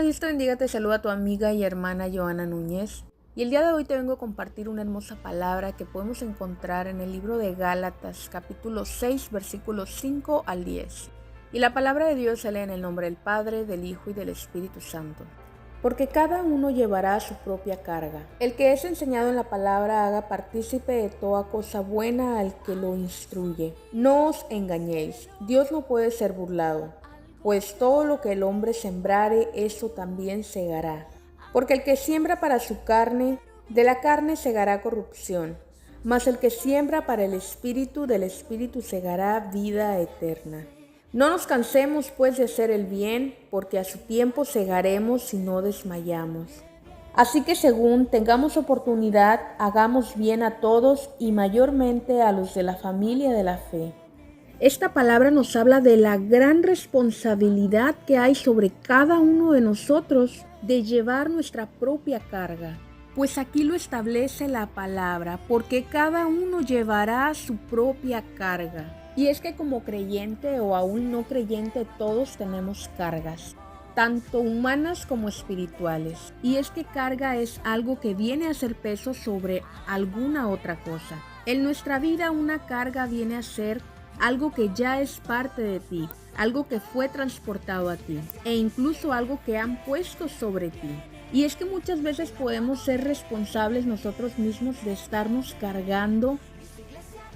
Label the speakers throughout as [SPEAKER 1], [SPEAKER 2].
[SPEAKER 1] Dios te bendiga, te saluda tu amiga y hermana Joana Núñez. Y el día de hoy te vengo a compartir una hermosa palabra que podemos encontrar en el libro de Gálatas, capítulo 6, versículos 5 al 10. Y la palabra de Dios se lee en el nombre del Padre, del Hijo y del Espíritu Santo. Porque cada uno llevará su propia carga. El que es enseñado en la palabra haga partícipe de toda cosa buena al que lo instruye. No os engañéis, Dios no puede ser burlado. Pues todo lo que el hombre sembrare, eso también segará. Porque el que siembra para su carne, de la carne segará corrupción, mas el que siembra para el Espíritu, del Espíritu segará vida eterna. No nos cansemos pues de hacer el bien, porque a su tiempo segaremos si no desmayamos. Así que según tengamos oportunidad, hagamos bien a todos y mayormente a los de la familia de la fe. Esta palabra nos habla de la gran responsabilidad que hay sobre cada uno de nosotros de llevar nuestra propia carga. Pues aquí lo establece la palabra, porque cada uno llevará su propia carga. Y es que como creyente o aún no creyente, todos tenemos cargas, tanto humanas como espirituales. Y es que carga es algo que viene a ser peso sobre alguna otra cosa. En nuestra vida una carga viene a ser algo que ya es parte de ti, algo que fue transportado a ti e incluso algo que han puesto sobre ti. Y es que muchas veces podemos ser responsables nosotros mismos de estarnos cargando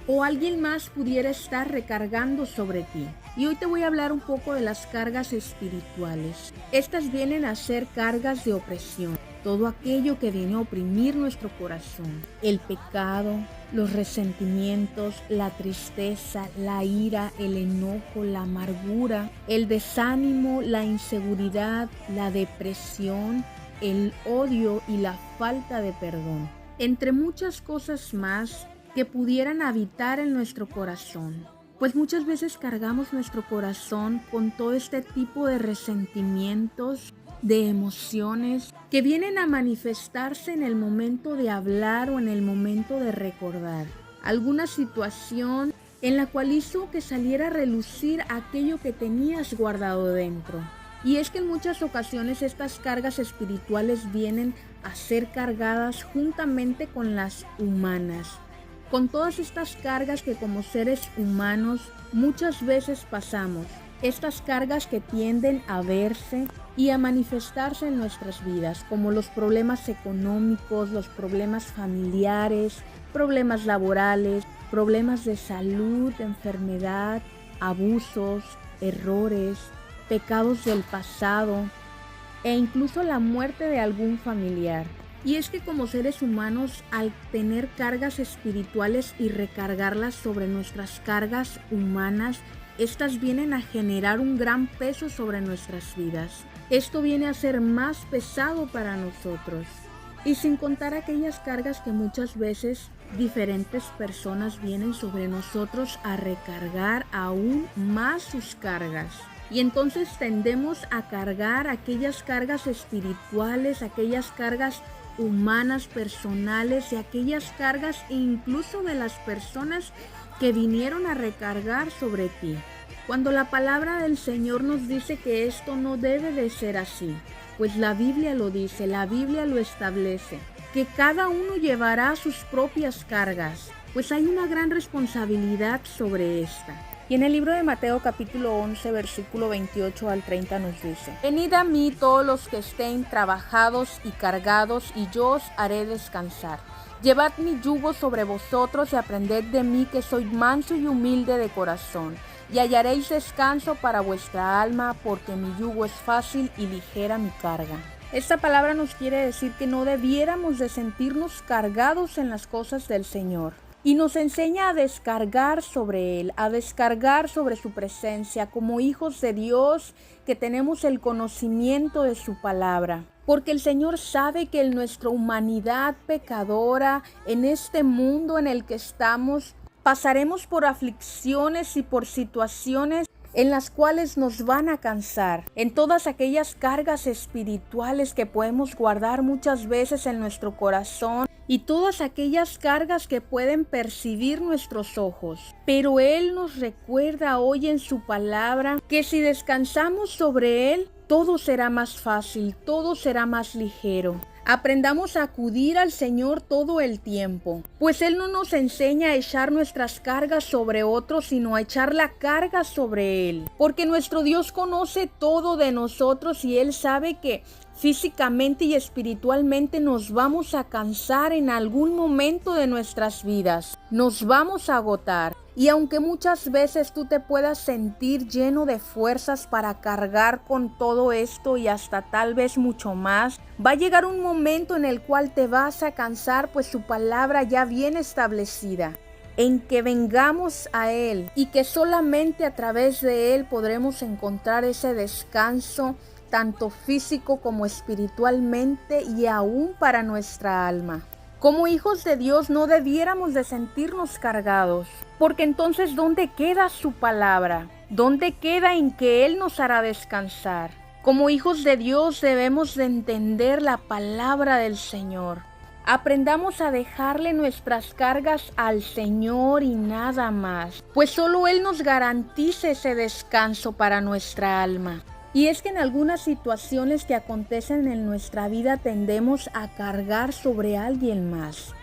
[SPEAKER 1] o alguien más pudiera estar recargando sobre ti. Y hoy te voy a hablar un poco de las cargas espirituales. Estas vienen a ser cargas de opresión, todo aquello que viene a oprimir nuestro corazón, el pecado, los resentimientos, la tristeza, la ira, el enojo, la amargura, el desánimo, la inseguridad, la depresión, el odio y la falta de perdón, entre muchas cosas más que pudieran habitar en nuestro corazón. Pues muchas veces cargamos nuestro corazón con todo este tipo de resentimientos, de emociones que vienen a manifestarse en el momento de hablar o en el momento de recordar alguna situación en la cual hizo que saliera a relucir aquello que tenías guardado dentro. Y es que en muchas ocasiones estas cargas espirituales vienen a ser cargadas juntamente con las humanas, con todas estas cargas que como seres humanos muchas veces pasamos, estas cargas que tienden a verse y a manifestarse en nuestras vidas, como los problemas económicos, los problemas familiares, problemas laborales, problemas de salud, enfermedad, abusos, errores, pecados del pasado e incluso la muerte de algún familiar. Y es que como seres humanos, al tener cargas espirituales y recargarlas sobre nuestras cargas humanas, estas vienen a generar un gran peso sobre nuestras vidas. Esto viene a ser más pesado para nosotros. Y sin contar aquellas cargas que muchas veces diferentes personas vienen sobre nosotros a recargar aún más sus cargas. Y entonces tendemos a cargar aquellas cargas espirituales, aquellas cargas humanas, personales y aquellas cargas incluso de las personas que vinieron a recargar sobre ti. Cuando la palabra del Señor nos dice que esto no debe de ser así, pues la Biblia lo dice, la Biblia lo establece, que cada uno llevará sus propias cargas, pues hay una gran responsabilidad sobre esta. Y en el libro de Mateo capítulo 11, versículo 28 al 30 nos dice: Venid a mí todos los que estén trabajados y cargados, y yo os haré descansar. Llevad mi yugo sobre vosotros y aprended de mí, que soy manso y humilde de corazón, y hallaréis descanso para vuestra alma, porque mi yugo es fácil y ligera mi carga. Esta palabra nos quiere decir que no debiéramos de sentirnos cargados en las cosas del Señor. Y nos enseña a descargar sobre Él, a descargar sobre su presencia como hijos de Dios que tenemos el conocimiento de su palabra. Porque el Señor sabe que en nuestra humanidad pecadora, en este mundo en el que estamos, pasaremos por aflicciones y por situaciones en las cuales nos van a cansar, en todas aquellas cargas espirituales que podemos guardar muchas veces en nuestro corazón y todas aquellas cargas que pueden percibir nuestros ojos. Pero Él nos recuerda hoy en su palabra que si descansamos sobre Él, todo será más fácil, todo será más ligero. Aprendamos a acudir al Señor todo el tiempo, pues Él no nos enseña a echar nuestras cargas sobre otros, sino a echar la carga sobre Él, porque nuestro Dios conoce todo de nosotros y Él sabe que físicamente y espiritualmente nos vamos a cansar en algún momento de nuestras vidas, nos vamos a agotar. Y aunque muchas veces tú te puedas sentir lleno de fuerzas para cargar con todo esto y hasta tal vez mucho más, va a llegar un momento en el cual te vas a cansar, pues su palabra ya viene establecida, en que vengamos a Él y que solamente a través de Él podremos encontrar ese descanso, tanto físico como espiritualmente y aún para nuestra alma. Como hijos de Dios no debiéramos de sentirnos cargados, porque entonces ¿dónde queda su palabra? ¿Dónde queda en que Él nos hará descansar? Como hijos de Dios debemos de entender la palabra del Señor. Aprendamos a dejarle nuestras cargas al Señor y nada más, pues solo Él nos garantiza ese descanso para nuestra alma. Y es que en algunas situaciones que acontecen en nuestra vida tendemos a cargar sobre alguien más.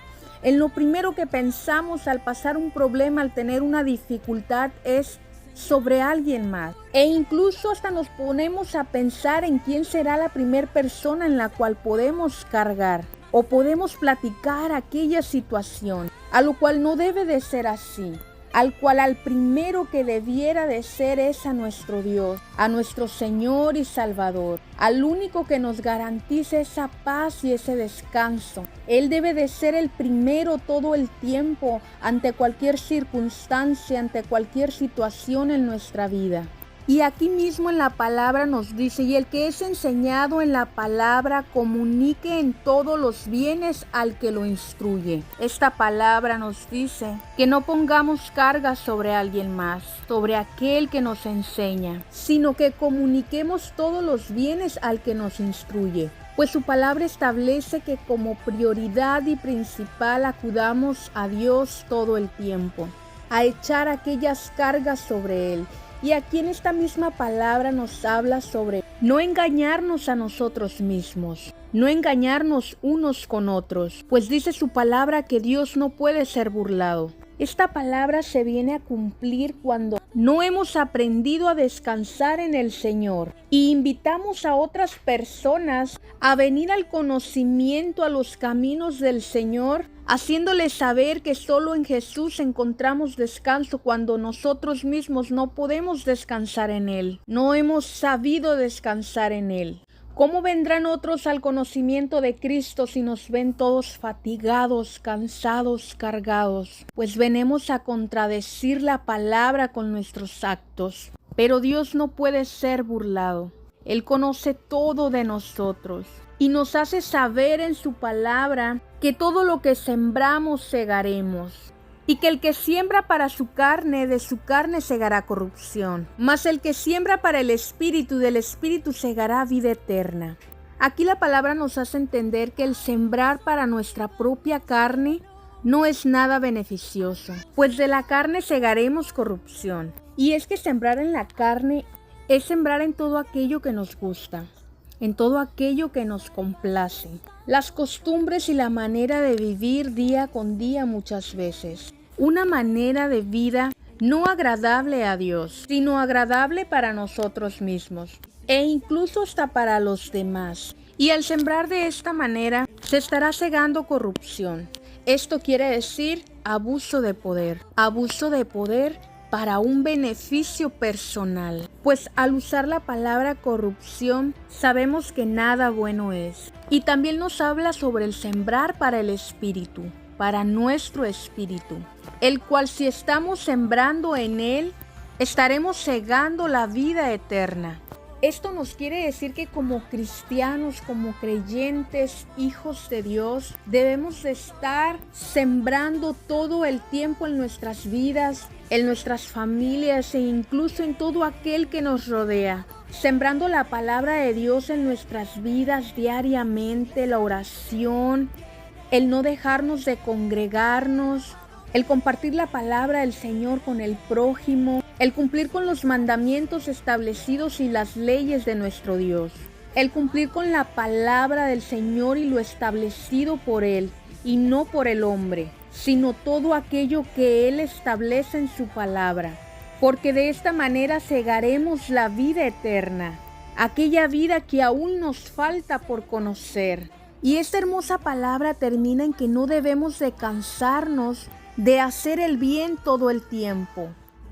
[SPEAKER 1] En lo primero que pensamos al pasar un problema, al tener una dificultad, es sobre alguien más. E incluso hasta nos ponemos a pensar en quién será la primera persona en la cual podemos cargar o podemos platicar aquella situación, a lo cual no debe de ser así. Al cual al primero que debiera de ser es a nuestro Dios, a nuestro Señor y Salvador, al único que nos garantice esa paz y ese descanso. Él debe de ser el primero todo el tiempo, ante cualquier circunstancia, ante cualquier situación en nuestra vida. Y aquí mismo en la palabra nos dice, y el que es enseñado en la palabra comunique en todos los bienes al que lo instruye. Esta palabra nos dice que no pongamos cargas sobre alguien más, sobre aquel que nos enseña, sino que comuniquemos todos los bienes al que nos instruye. Pues su palabra establece que como prioridad y principal acudamos a Dios todo el tiempo, a echar aquellas cargas sobre Él. Y aquí en esta misma palabra nos habla sobre no engañarnos a nosotros mismos, no engañarnos unos con otros, pues dice su palabra que Dios no puede ser burlado. Esta palabra se viene a cumplir cuando no hemos aprendido a descansar en el Señor y invitamos a otras personas a venir al conocimiento a los caminos del Señor, haciéndoles saber que solo en Jesús encontramos descanso cuando nosotros mismos no podemos descansar en Él, no hemos sabido descansar en Él. ¿Cómo vendrán otros al conocimiento de Cristo si nos ven todos fatigados, cansados, cargados? Pues venimos a contradecir la palabra con nuestros actos. Pero Dios no puede ser burlado. Él conoce todo de nosotros y nos hace saber en su palabra que todo lo que sembramos segaremos. Y que el que siembra para su carne, de su carne segará corrupción. Mas el que siembra para el Espíritu, del Espíritu segará vida eterna. Aquí la palabra nos hace entender que el sembrar para nuestra propia carne no es nada beneficioso, pues de la carne segaremos corrupción. Y es que sembrar en la carne es sembrar en todo aquello que nos gusta, en todo aquello que nos complace. Las costumbres y la manera de vivir día con día muchas veces. Una manera de vida no agradable a Dios, sino agradable para nosotros mismos e incluso hasta para los demás. Y al sembrar de esta manera se estará cegando corrupción. Esto quiere decir abuso de poder para un beneficio personal. Pues al usar la palabra corrupción sabemos que nada bueno es. Y también nos habla sobre el sembrar para el Espíritu, para nuestro espíritu, el cual si estamos sembrando en él, estaremos segando la vida eterna. Esto nos quiere decir que como cristianos, como creyentes, hijos de Dios, debemos de estar sembrando todo el tiempo en nuestras vidas, en nuestras familias e incluso en todo aquel que nos rodea. Sembrando la palabra de Dios en nuestras vidas diariamente, la oración, el no dejarnos de congregarnos, el compartir la palabra del Señor con el prójimo, el cumplir con los mandamientos establecidos y las leyes de nuestro Dios, el cumplir con la palabra del Señor y lo establecido por Él y no por el hombre, sino todo aquello que Él establece en su palabra, porque de esta manera cegaremos la vida eterna, aquella vida que aún nos falta por conocer. Y esta hermosa palabra termina en que no debemos de cansarnos de hacer el bien todo el tiempo,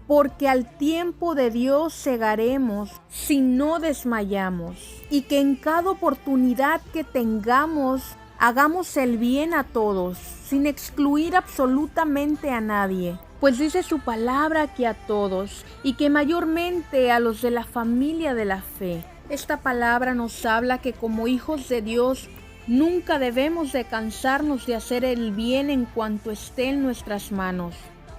[SPEAKER 1] porque al tiempo de Dios cegaremos si no desmayamos, y que en cada oportunidad que tengamos, hagamos el bien a todos, sin excluir absolutamente a nadie, pues dice su palabra que a todos, y que mayormente a los de la familia de la fe. Esta palabra nos habla que como hijos de Dios, nunca debemos de cansarnos de hacer el bien en cuanto esté en nuestras manos,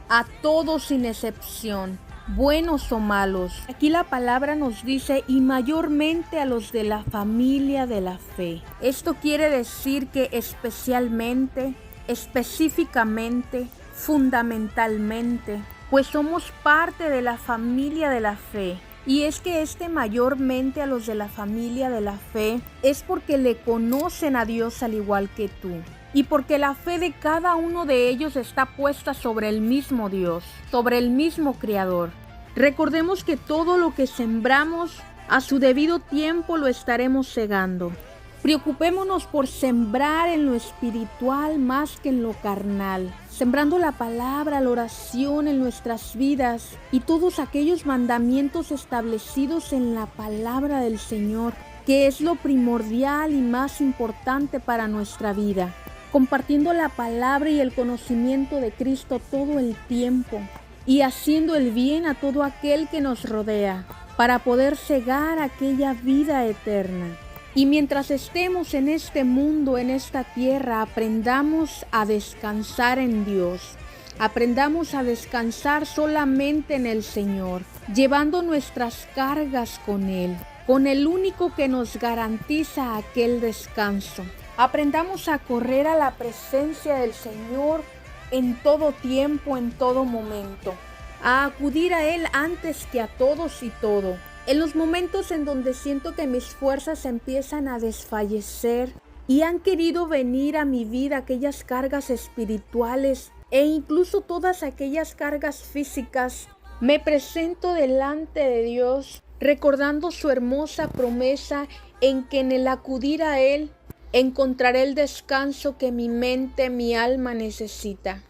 [SPEAKER 1] a todos sin excepción, buenos o malos. Aquí la palabra nos dice, y mayormente a los de la familia de la fe. Esto quiere decir que especialmente, específicamente, fundamentalmente, pues somos parte de la familia de la fe. Y es que mayormente a los de la familia de la fe es porque le conocen a Dios al igual que tú. Y porque la fe de cada uno de ellos está puesta sobre el mismo Dios, sobre el mismo Creador. Recordemos que todo lo que sembramos, a su debido tiempo lo estaremos segando. Preocupémonos por sembrar en lo espiritual más que en lo carnal, sembrando la palabra, la oración en nuestras vidas y todos aquellos mandamientos establecidos en la palabra del Señor, que es lo primordial y más importante para nuestra vida. Compartiendo la palabra y el conocimiento de Cristo todo el tiempo y haciendo el bien a todo aquel que nos rodea para poder cegar aquella vida eterna. Y mientras estemos en este mundo, en esta tierra, aprendamos a descansar en Dios. Aprendamos a descansar solamente en el Señor, llevando nuestras cargas con Él, con el único que nos garantiza aquel descanso. Aprendamos a correr a la presencia del Señor en todo tiempo, en todo momento, a acudir a Él antes que a todos y todo. En los momentos en donde siento que mis fuerzas empiezan a desfallecer y han querido venir a mi vida aquellas cargas espirituales e incluso todas aquellas cargas físicas, me presento delante de Dios recordando su hermosa promesa en que en el acudir a Él encontraré el descanso que mi mente, mi alma necesita.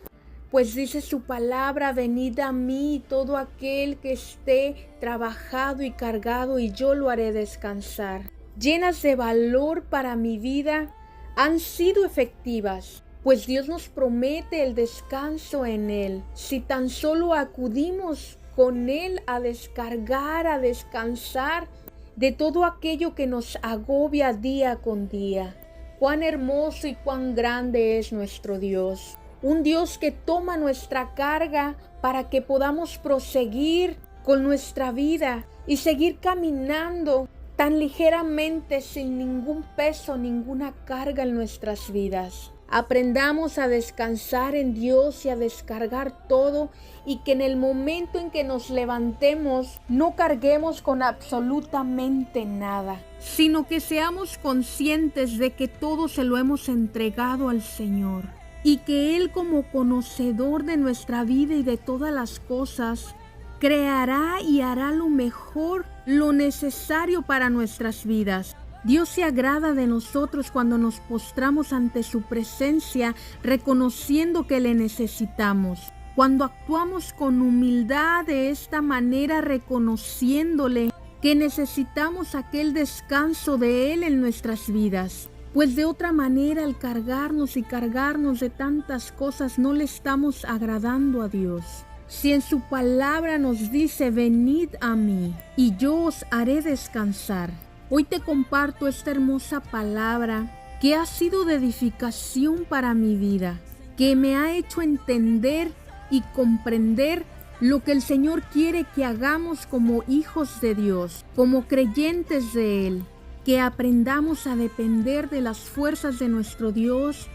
[SPEAKER 1] Pues dice su palabra, venid a mí todo aquel que esté trabajado y cargado y yo lo haré descansar. Llenas de valor para mi vida, han sido efectivas, pues Dios nos promete el descanso en Él. Si tan solo acudimos con Él a descargar, a descansar de todo aquello que nos agobia día con día. Cuán hermoso y cuán grande es nuestro Dios. Un Dios que toma nuestra carga para que podamos proseguir con nuestra vida y seguir caminando tan ligeramente sin ningún peso, ninguna carga en nuestras vidas. Aprendamos a descansar en Dios y a descargar todo, y que en el momento en que nos levantemos no carguemos con absolutamente nada, sino que seamos conscientes de que todo se lo hemos entregado al Señor. Y que Él, como conocedor de nuestra vida y de todas las cosas, creará y hará lo mejor, lo necesario para nuestras vidas. Dios se agrada de nosotros cuando nos postramos ante su presencia, reconociendo que le necesitamos. Cuando actuamos con humildad de esta manera, reconociéndole que necesitamos aquel descanso de Él en nuestras vidas. Pues de otra manera, al cargarnos de tantas cosas, no le estamos agradando a Dios. Si en su palabra nos dice, venid a mí y yo os haré descansar. Hoy te comparto esta hermosa palabra que ha sido de edificación para mi vida, que me ha hecho entender y comprender lo que el Señor quiere que hagamos como hijos de Dios, como creyentes de Él. Que aprendamos a depender de las fuerzas de nuestro Dios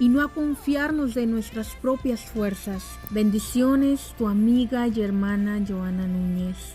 [SPEAKER 1] y no a confiarnos de nuestras propias fuerzas. Bendiciones, tu amiga y hermana Joana Núñez.